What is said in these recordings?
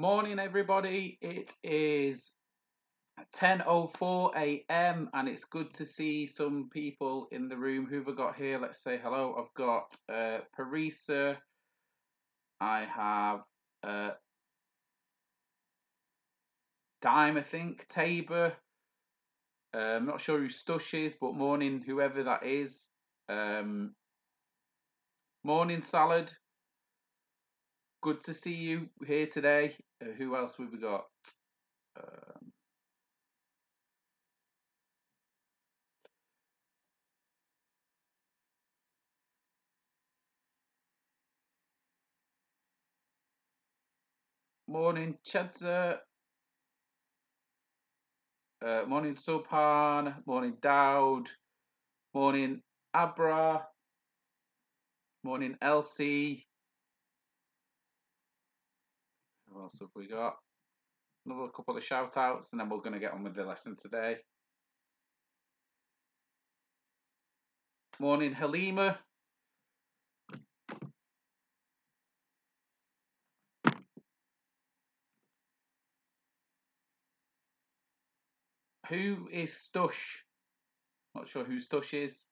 Morning, everybody. It is 10:04 a.m. and it's good to see some people in the room. Who've I got here? Let's say hello. I've got Parisa. I have Dime, I think. Tabor. I'm not sure who Stush is, but morning, whoever that is. Morning, Salad. Good to see you here today. Who else have we got? Morning, Chedza. Morning, Subhan. Morning, Dowd. Morning, Abra. Morning, Elsie. Who else have we got? Another couple of shout outs, and then we're going to get on with the lesson today. Morning, Halima. Who is Stush? Not sure who Stush is.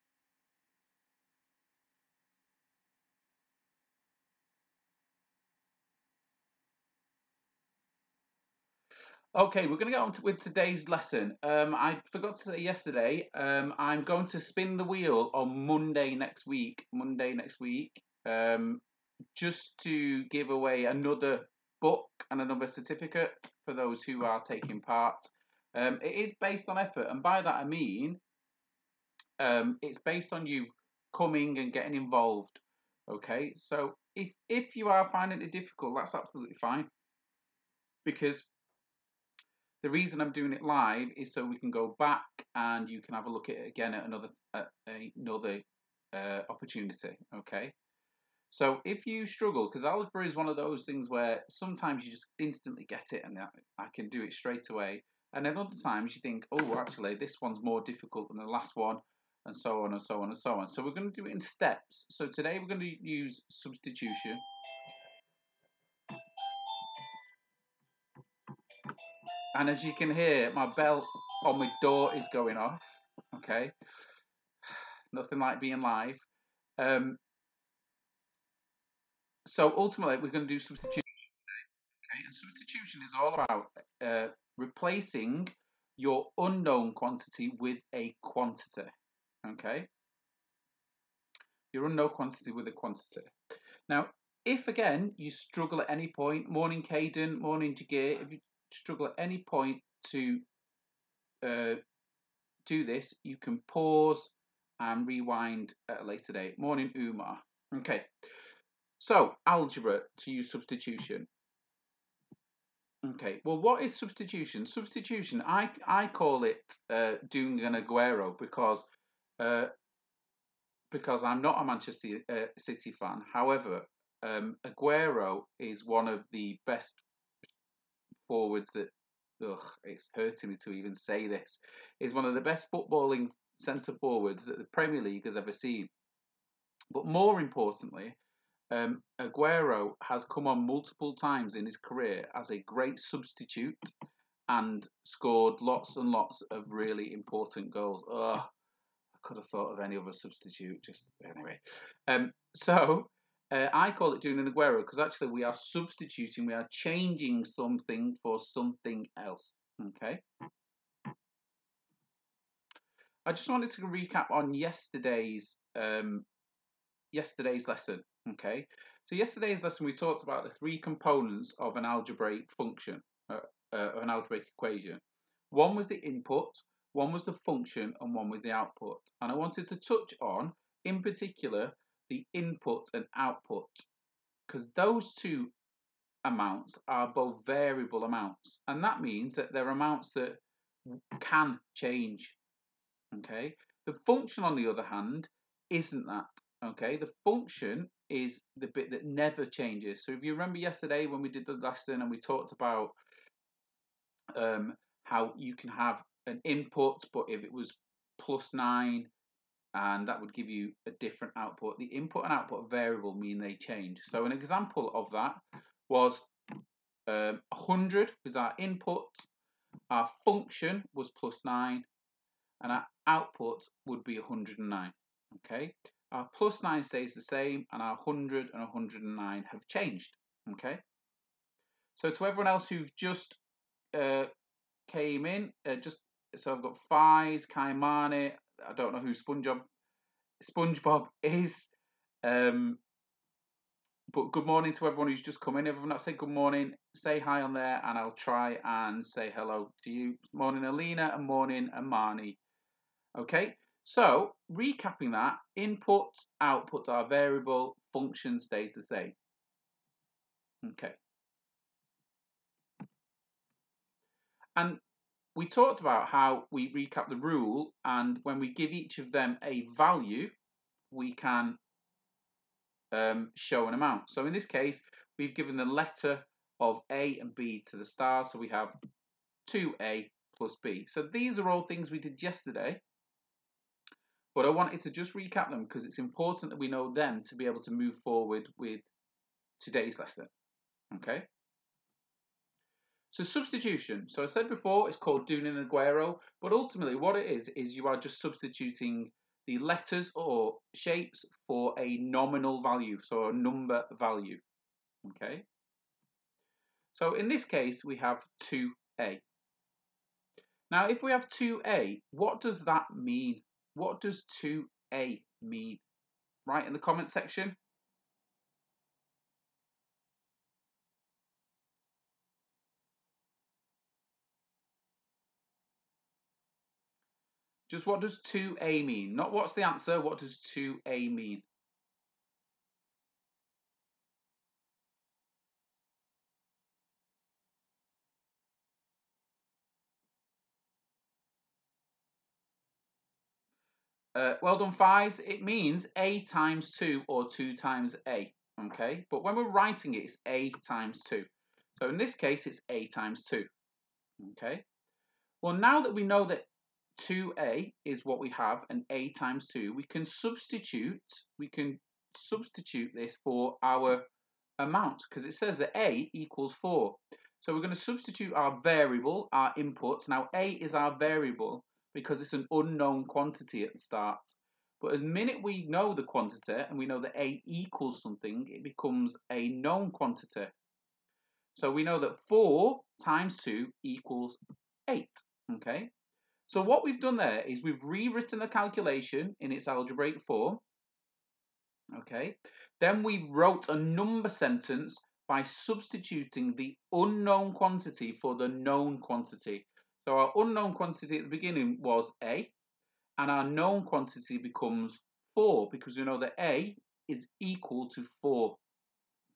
Okay, we're going to get on with today's lesson. I forgot to say yesterday, I'm going to spin the wheel on Monday next week. Just to give away another book and another certificate for those who are taking part. It is based on effort, and by that I mean it's based on you coming and getting involved. Okay, so if you are finding it difficult, that's absolutely fine, because the reason I'm doing it live is so we can go back and you can have a look at it again at another opportunity. Okay. So if you struggle, because algebra is one of those things where sometimes you just instantly get it and I can do it straight away. And then other times you think, oh, actually, this one's more difficult than the last one, and so on and so on and so on. So we're going to do it in steps. So today we're going to use substitution. And as you can hear, my bell on my door is going off. Okay. Nothing like being live. So ultimately, we're going to do substitution today. Okay? And substitution is all about replacing your unknown quantity with a quantity. Okay? Your unknown quantity with a quantity. Now, if again you struggle at any point, morning Caden, morning Jagir, if you struggle at any point to do this, you can pause and rewind at a later date. Morning Umar. Okay. So, algebra to use substitution. Okay, well, what is substitution? Substitution, I call it doing an Aguero because I'm not a Manchester City fan. However, Aguero is one of the best forwards that, it's hurting me to even say this, is one of the best footballing centre forwards that the Premier League has ever seen. But more importantly, Aguero has come on multiple times in his career as a great substitute and scored lots and lots of really important goals. I could have thought of any other substitute, just anyway. I call it doing an Aguero because actually we are substituting, we are changing something for something else. Okay. I just wanted to recap on yesterday's lesson. Okay, so yesterday's lesson we talked about the three components of an algebraic function, an algebraic equation. One was the input, one was the function, and one was the output. And I wanted to touch on, in particular, the input and output, because those two amounts are both variable amounts, and that means that they're amounts that can change. Okay, the function, on the other hand, isn't that. Okay, the function is the bit that never changes. So if you remember yesterday when we did the lesson and we talked about how you can have an input, but if it was +9, and that would give you a different output. The input and output variable mean they change. So an example of that was 100 was our input, our function was +9, and our output would be 109. Okay, our +9 stays the same, and our 100 and 109 have changed. Okay, so to everyone else who've just came in, so I've got Fies, Kaimane. I don't know who SpongeBob is. But good morning to everyone who's just come in. Everyone that said good morning, say hi on there, and I'll try and say hello to you. Morning, Alina, and morning, Amani. Okay, so recapping that, input, outputs are variable, function stays the same. Okay. And we talked about how we recap the rule, and when we give each of them a value, we can show an amount. So in this case, we've given the letter of A and B to the star, so we have 2A plus B. So these are all things we did yesterday, but I wanted to just recap them because it's important that we know them to be able to move forward with today's lesson. Okay? So substitution. So I said before, it's called doing an Aguero, but ultimately what it is you are just substituting the letters or shapes for a nominal value, so a number value. Okay? So in this case, we have 2A. Now, if we have 2A, what does that mean? What does 2A mean? Write in the comment section. Just what does 2A mean? Not what's the answer, what does 2A mean? Well done, Fives. It means A times 2 or 2 times A. Okay, but when we're writing it, it's A times 2. So in this case, it's A times 2. Okay, well, now that we know that 2A is what we have and A times 2, we can substitute this for our amount because it says that A equals 4. So we're going to substitute our variable, our input. Now A is our variable because it's an unknown quantity at the start. But the minute we know the quantity and we know that A equals something, it becomes a known quantity. So we know that 4 times 2 equals 8. Okay. So what we've done there is we've rewritten the calculation in its algebraic form. Okay. Then we wrote a number sentence by substituting the unknown quantity for the known quantity. So our unknown quantity at the beginning was A, and our known quantity becomes 4 because we know that A is equal to 4.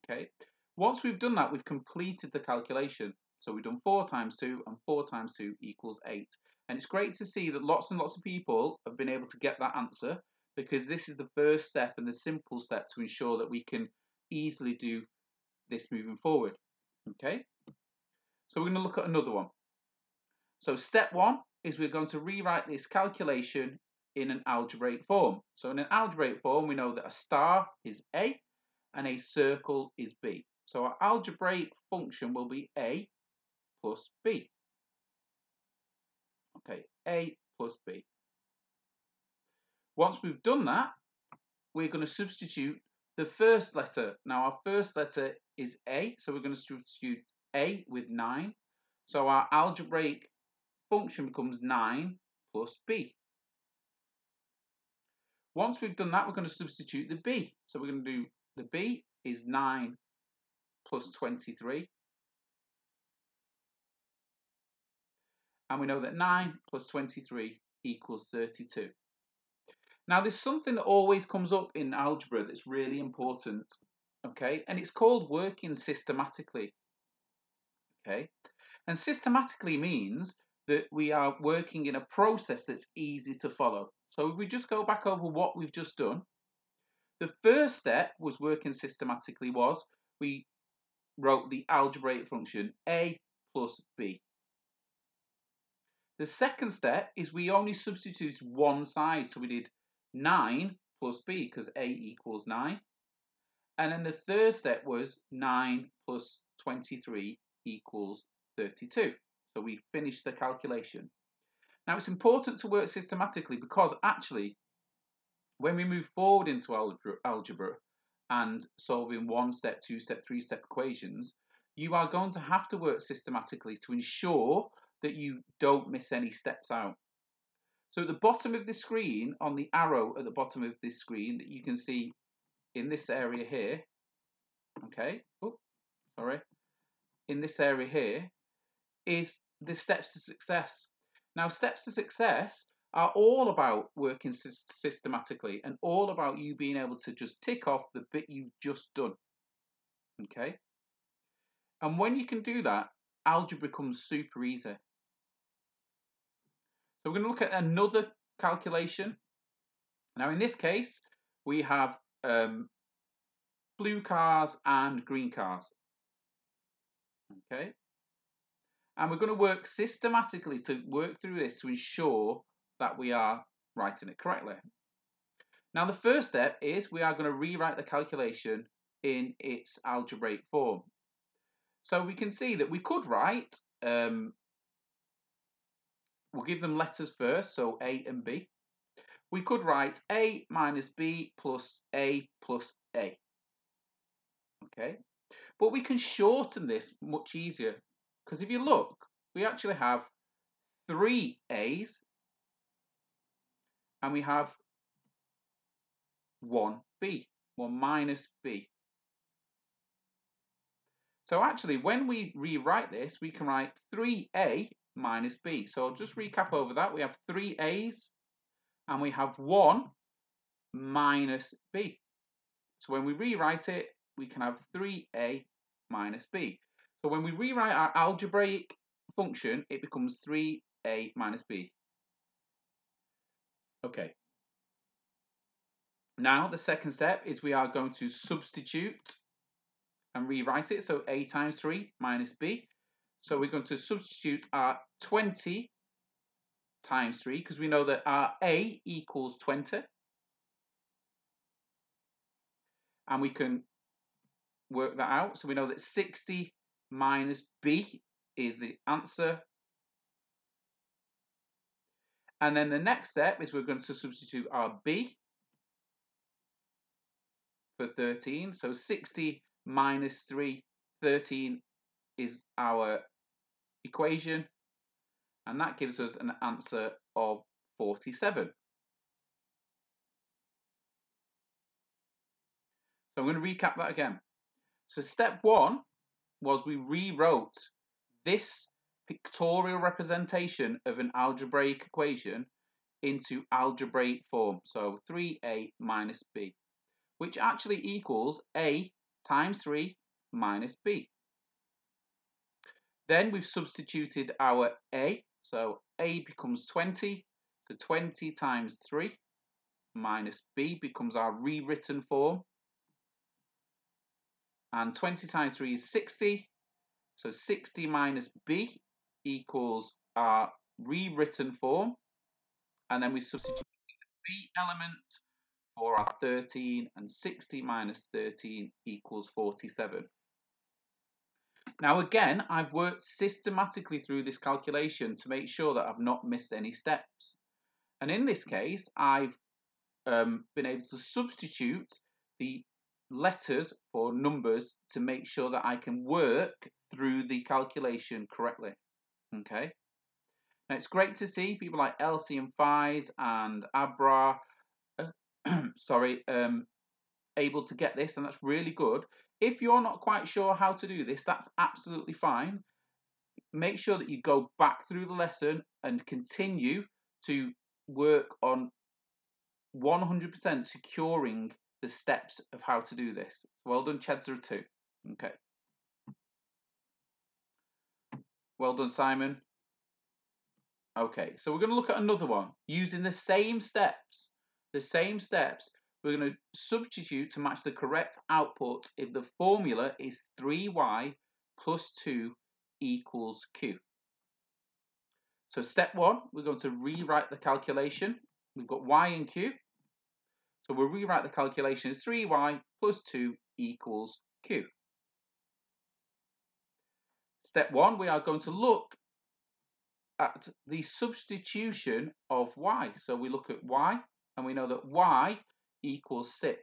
Okay. Once we've done that, we've completed the calculation. So we've done 4 times 2, and 4 times 2 equals 8. And it's great to see that lots and lots of people have been able to get that answer because this is the first step and the simple step to ensure that we can easily do this moving forward. Okay? So we're going to look at another one. So step 1 is we're going to rewrite this calculation in an algebraic form. So in an algebraic form, we know that a star is A and a circle is B. So our algebraic function will be A plus B. Okay, A plus B. Once we've done that, we're going to substitute the first letter. Now our first letter is A, so we're going to substitute A with 9. So our algebraic function becomes 9 plus B. Once we've done that, we're going to substitute the B. So we're going to do the B is 9 plus 23. And we know that 9 plus 23 equals 32. Now, there's something that always comes up in algebra that's really important, okay? And it's called working systematically, okay? And systematically means that we are working in a process that's easy to follow. So if we just go back over what we've just done, the first step was working systematically was we wrote the algebraic function A plus B. The second step is we only substituted one side, so we did 9 plus B because A equals 9. And then the third step was 9 plus 23 equals 32. So we finished the calculation. Now it's important to work systematically because actually when we move forward into algebra and solving 1-step, 2-step, 3-step equations, you are going to have to work systematically to ensure that you don't miss any steps out. So at the bottom of the screen, on the arrow at the bottom of this screen that you can see in this area here, okay, in this area here is the steps to success. Now, steps to success are all about working systematically and all about you being able to just tick off the bit you've just done, okay? And when you can do that, algebra becomes super easy. So we're going to look at another calculation. Now, in this case, we have blue cars and green cars, okay? And we're going to work systematically to work through this to ensure that we are writing it correctly. Now, the first step is we are going to rewrite the calculation in its algebraic form. So we can see that we could write, we'll give them letters first, so A and B. We could write A minus B plus A plus A. Okay, but we can shorten this much easier because if you look, we actually have 3 A's and we have 1 B, 1 minus B. So actually, when we rewrite this, we can write 3A minus B. So I'll just recap over that. We have 3 A's and we have 1 minus B. So when we rewrite it, we can have 3A minus B. So when we rewrite our algebraic function, it becomes 3A minus B. Okay. Now the second step is we are going to substitute and rewrite it. So A times 3 minus B. So we're going to substitute our 20 times 3 because we know that our A equals 20. And we can work that out. So we know that 60 minus B is the answer. And then the next step is we're going to substitute our B for 13. So 60 minus 3, 13 is our equation. And that gives us an answer of 47. So I'm going to recap that again. So step 1 was we rewrote this pictorial representation of an algebraic equation into algebraic form. So 3A minus B, which actually equals A times 3 minus B. Then we've substituted our A. So A becomes 20. So 20 times 3 minus B becomes our rewritten form. And 20 times 3 is 60. So 60 minus B equals our rewritten form. And then we substitute the B element for our 13, and 60 minus 13 equals 47. Now again, I've worked systematically through this calculation to make sure that I've not missed any steps. And in this case, I've been able to substitute the letters for numbers to make sure that I can work through the calculation correctly. Okay. Now it's great to see people like Elsie and Fies and Abra, able to get this, and that's really good. If you're not quite sure how to do this, that's absolutely fine. Make sure that you go back through the lesson and continue to work on 100% securing the steps of how to do this. Well done, Chedza 2. Okay. Well done, Simon. Okay, so we're going to look at another one using the same steps. The same steps. We're going to substitute to match the correct output if the formula is 3y plus 2 equals q. So step 1, we're going to rewrite the calculation. We've got y and q. So we'll rewrite the calculation as 3y plus 2 equals q. Step 1, we are going to look at the substitution of y. So we look at y, and we know that y equals 6.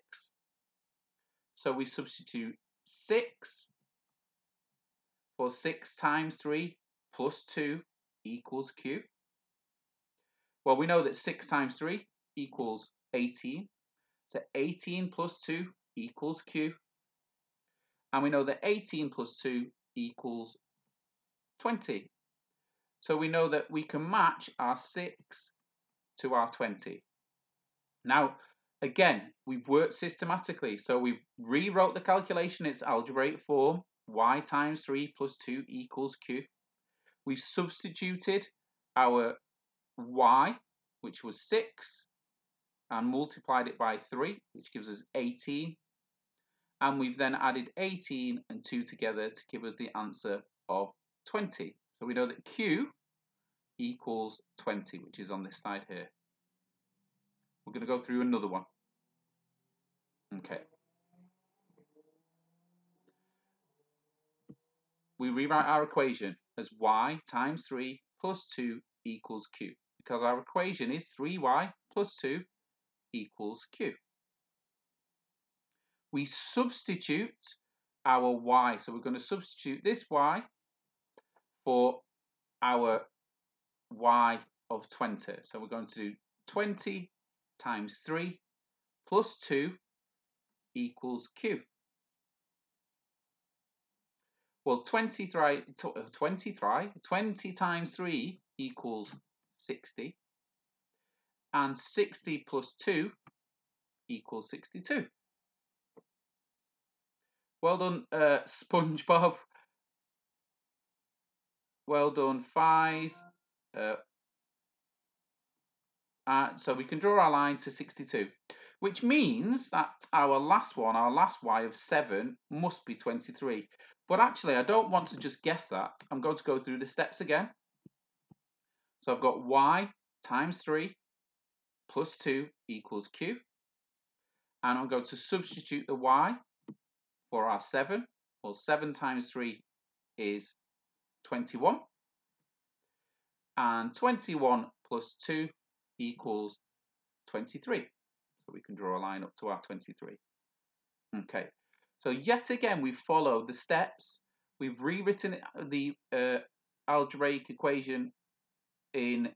So we substitute 6 for 6 times 3 plus 2 equals q. Well, we know that 6 times 3 equals 18. So 18 plus 2 equals q. And we know that 18 plus 2 equals 20. So we know that we can match our 6 to our 20. Now, again, we've worked systematically. So we've rewrote the calculation in its algebraic form. Y times 3 plus 2 equals q. We've substituted our y, which was 6, and multiplied it by 3, which gives us 18. And we've then added 18 and 2 together to give us the answer of 20. So we know that q equals 20, which is on this side here. We're going to go through another one. Okay. We rewrite our equation as y times 3 plus 2 equals q, because our equation is 3y plus 2 equals q. We substitute our y, so we're going to substitute this y for our y of 20. So we're going to do 20 times 3 plus 2 equals q. Well, 20 times 3 equals 60. And 60 plus 2 equals 62. Well done, SpongeBob. Well done, Fies. So we can draw our line to 62, which means that our last y of 7, must be 23. But actually, I don't want to just guess that. I'm going to go through the steps again. So I've got y times 3 plus 2 equals q. And I'm going to substitute the y for our 7. Well, 7 times 3 is 21. And 21 plus 2 equals 23. So we can draw a line up to our 23. Okay, so yet again we follow the steps. We've rewritten the algebraic equation in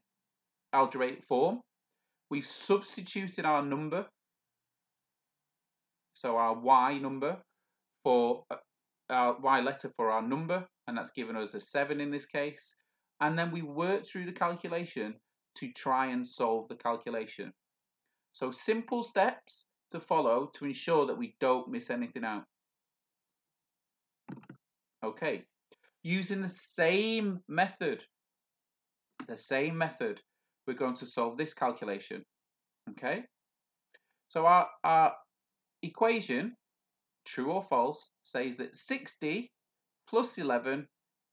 algebraic form. We've substituted our number, so our y number, for our y letter for our number, and that's given us a 7 in this case. And then we work through the calculation to try and solve the calculation. So simple steps to follow to ensure that we don't miss anything out. Okay, using the same method, we're going to solve this calculation. Okay, so our equation, true or false, says that 60 plus 11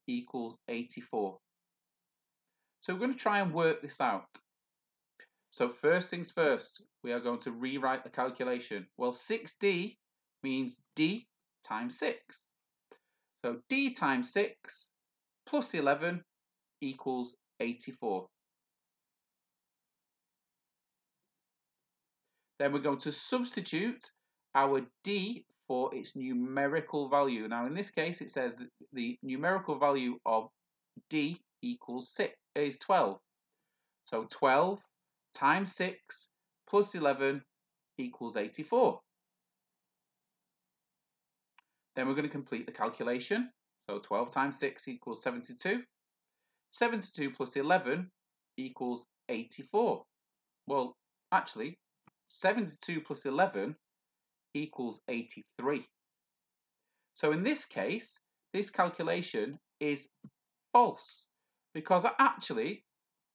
equals 84. So we're going to try and work this out. So first things first, we are going to rewrite the calculation. Well, 6d means d times 6. So d times 6 plus 11 equals 84. Then we're going to substitute our d for its numerical value. Now in this case it says that the numerical value of d equals 6 is 12. So 12 times 6 plus 11 equals 84. Then we're going to complete the calculation. So 12 times 6 equals 72. 72 plus 11 equals 84. Well, actually, 72 plus 11 equals 83. So in this case, this calculation is false, because actually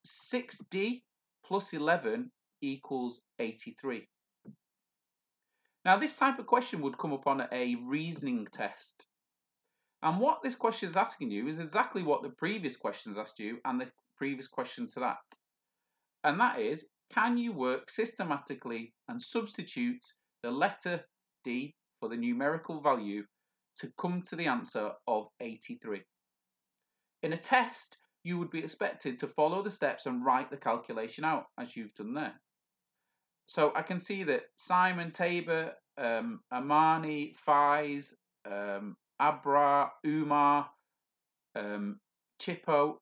6d plus 11 equals 83. Now this type of question would come up on a reasoning test. And what this question is asking you is exactly what the previous questions asked you and the previous question to that. And that is, can you work systematically and substitute the letter D for the numerical value to come to the answer of 83? In a test, you would be expected to follow the steps and write the calculation out as you've done there. So I can see that Simon, Tabor, Amani, Faiz, Abra, Umar, Chippo,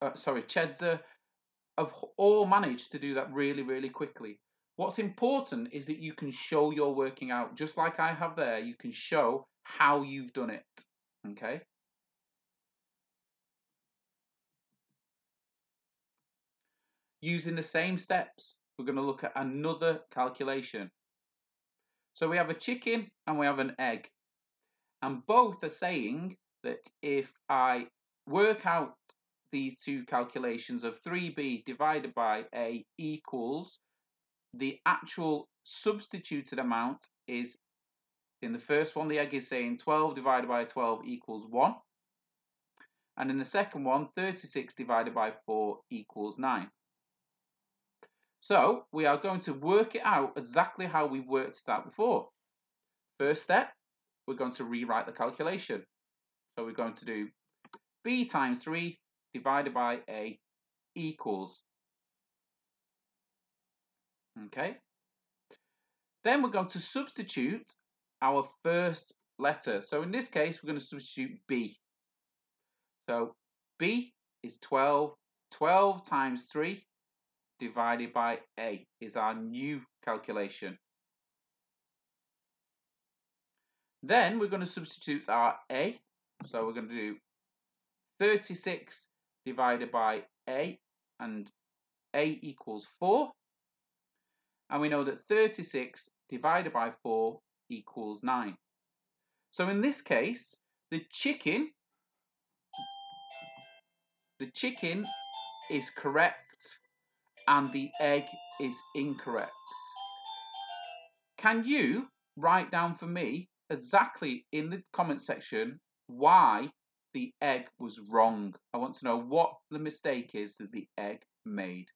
Chedza have all managed to do that really, really quickly. What's important is that you can show your working out, just like I have there. You can show how you've done it, okay? Using the same steps, we're going to look at another calculation. So we have a chicken and we have an egg. And both are saying that if I work out these two calculations of 3b divided by a equals, the actual substituted amount is, in the first one, the egg is saying 12 divided by 12 equals 1. And in the second one, 36 divided by 4 equals 9. So we are going to work it out exactly how we've worked it out before. First step, we're going to rewrite the calculation. So we're going to do b times 3 divided by a equals. Okay. Then we're going to substitute our first letter. So in this case, we're going to substitute b. So b is 12. 12 times 3 divided by a is our new calculation. Then we're going to substitute our a. So we're going to do 36 divided by a, and a equals 4. And we know that 36 divided by 4 equals 9. So in this case, the chicken is correct and the egg is incorrect. Can you write down for me exactly in the comment section why the egg was wrong? I want to know what the mistake is that the egg made.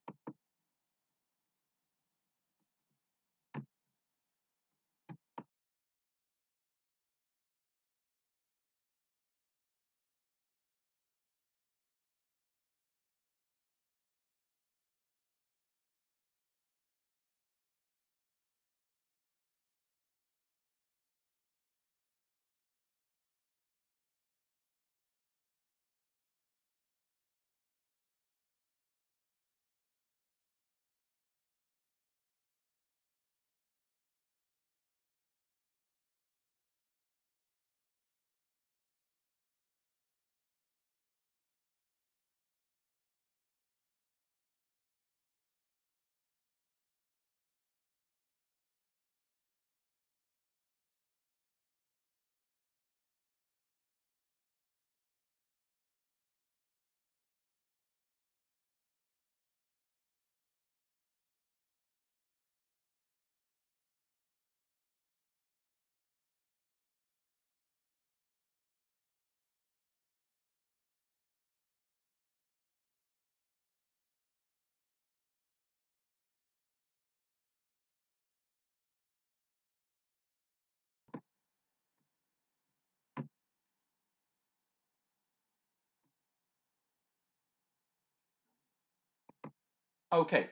Okay,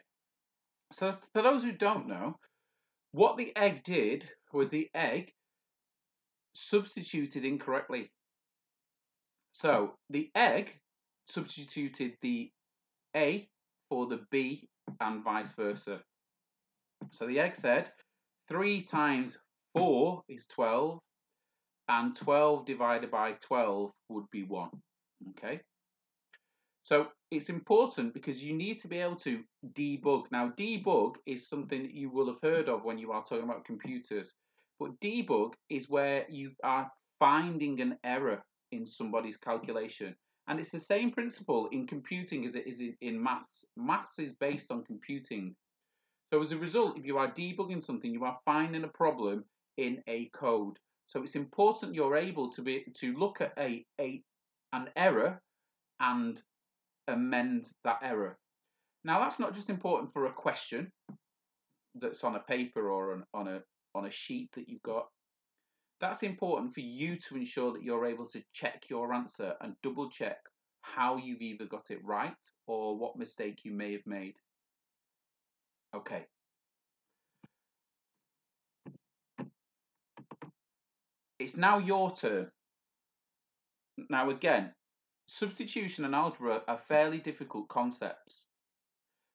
so for those who don't know, what the egg did was the egg substituted incorrectly. So the egg substituted the A for the B and vice versa. So the egg said 3 times 4 is 12 and 12 divided by 12 would be 1. Okay. So it's important because you need to be able to debug. Now, debug is something that you will have heard of when you are talking about computers. But debug is where you are finding an error in somebody's calculation. And it's the same principle in computing as it is in maths. Maths is based on computing. So as a result, if you are debugging something, you are finding a problem in a code. So it's important you're able to look at an error and amend that error. Now that's not just important for a question that's on a paper or on a sheet that you've got. That's important for you to ensure that you're able to check your answer and double check how you've either got it right or what mistake you may have made. Okay. It's now your turn. Now again, substitution and algebra are fairly difficult concepts.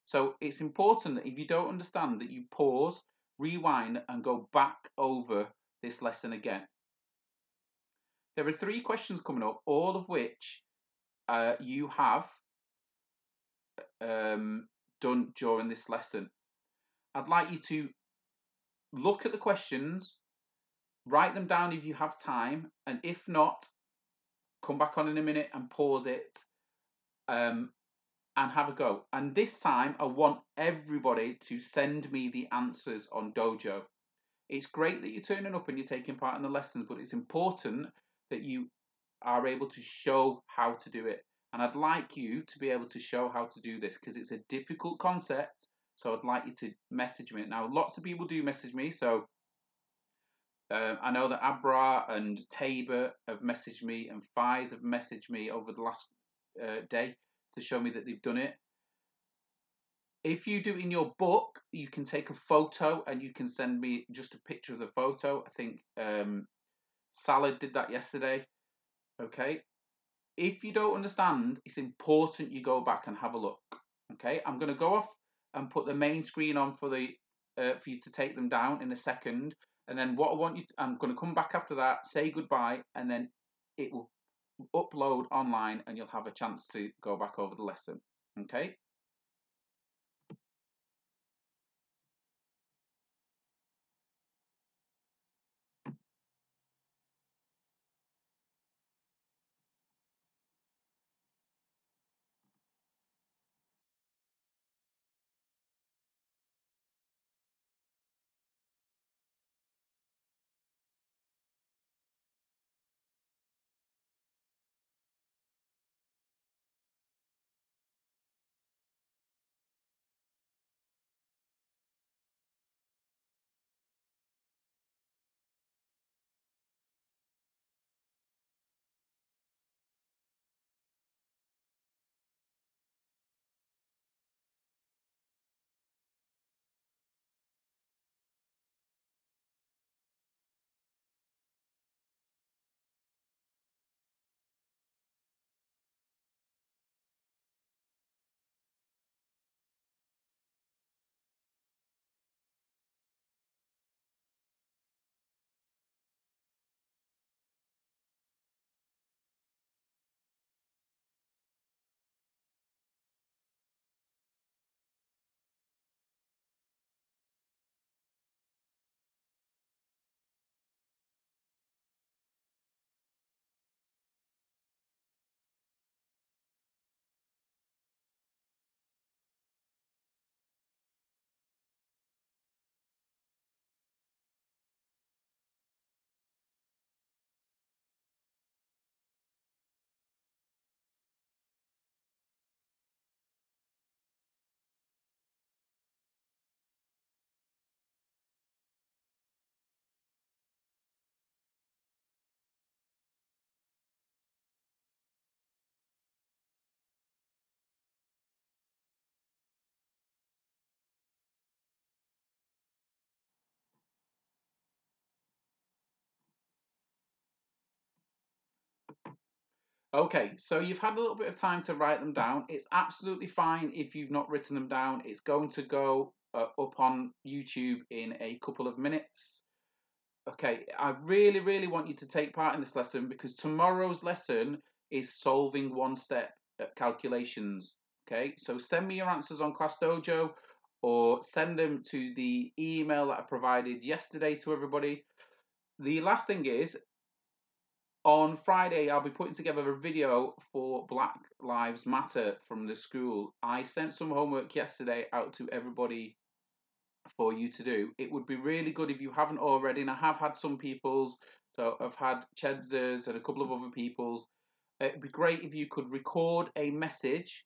So it's important that if you don't understand that you pause, rewind and go back over this lesson again. There are 3 questions coming up, all of which you have done during this lesson. I'd like you to look at the questions, write them down if you have time, and if not, come back on in a minute and pause it and have a go. And this time, I want everybody to send me the answers on Dojo. It's great that you're turning up and you're taking part in the lessons, but it's important that you are able to show how to do it. And I'd like you to be able to show how to do this because it's a difficult concept. So I'd like you to message me. Now, lots of people do message me. So I know that Abra and Tabor have messaged me and Fies have messaged me over the last day to show me that they've done it. If you do it in your book, you can take a photo and you can send me just a picture of the photo. I think Salad did that yesterday. Okay. If you don't understand, it's important you go back and have a look. Okay. I'm going to go off and put the main screen on for you to take them down in a second. And then what I want you, I'm going to come back after that, say goodbye, and then it will upload online and you'll have a chance to go back over the lesson. Okay. Okay, so you've had a little bit of time to write them down. It's absolutely fine if you've not written them down. It's going to go up on YouTube in a couple of minutes. Okay, I really, really want you to take part in this lesson because tomorrow's lesson is solving one-step calculations. Okay, so send me your answers on Class Dojo or send them to the email that I provided yesterday to everybody. The last thing is, on Friday, I'll be putting together a video for Black Lives Matter from the school. I sent some homework yesterday out to everybody for you to do. It would be really good if you haven't already, and I have had some people's, so I've had Chedzers and a couple of other people's. It'd be great if you could record a message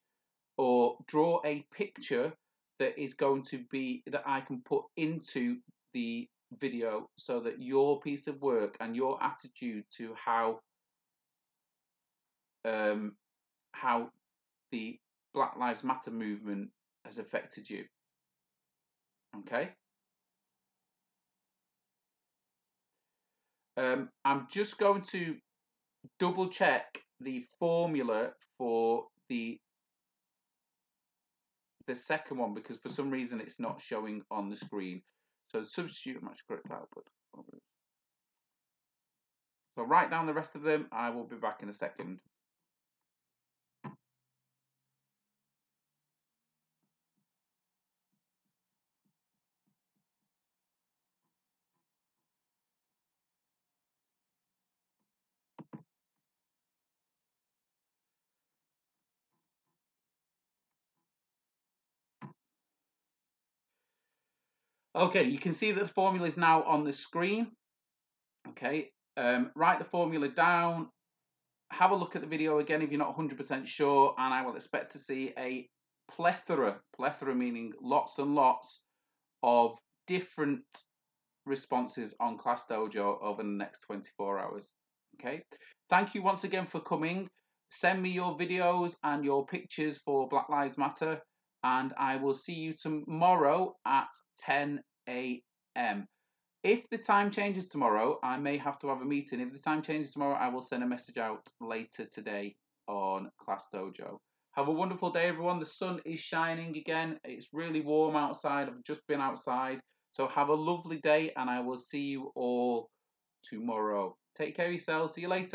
or draw a picture that is going to be, that I can put into the video so that your piece of work and your attitude to how how the Black Lives Matter movement has affected you. Okay? I'm just going to double check the formula for the second one, because for some reason it's not showing on the screen. So substitute match correct output. So write down the rest of them. I will be back in a second. Okay, you can see that the formula is now on the screen. Okay, write the formula down. Have a look at the video again if you're not 100% sure, and I will expect to see a plethora meaning lots and lots of different responses on Class Dojo over the next 24 hours. Okay, thank you once again for coming. Send me your videos and your pictures for Black Lives Matter, and I will see you tomorrow at 10 a.m. If the time changes tomorrow, I may have to have a meeting. If the time changes tomorrow, I will send a message out later today on Class Dojo. Have a wonderful day, everyone. The sun is shining again. It's really warm outside. I've just been outside. So have a lovely day, and I will see you all tomorrow. Take care of yourselves. See you later.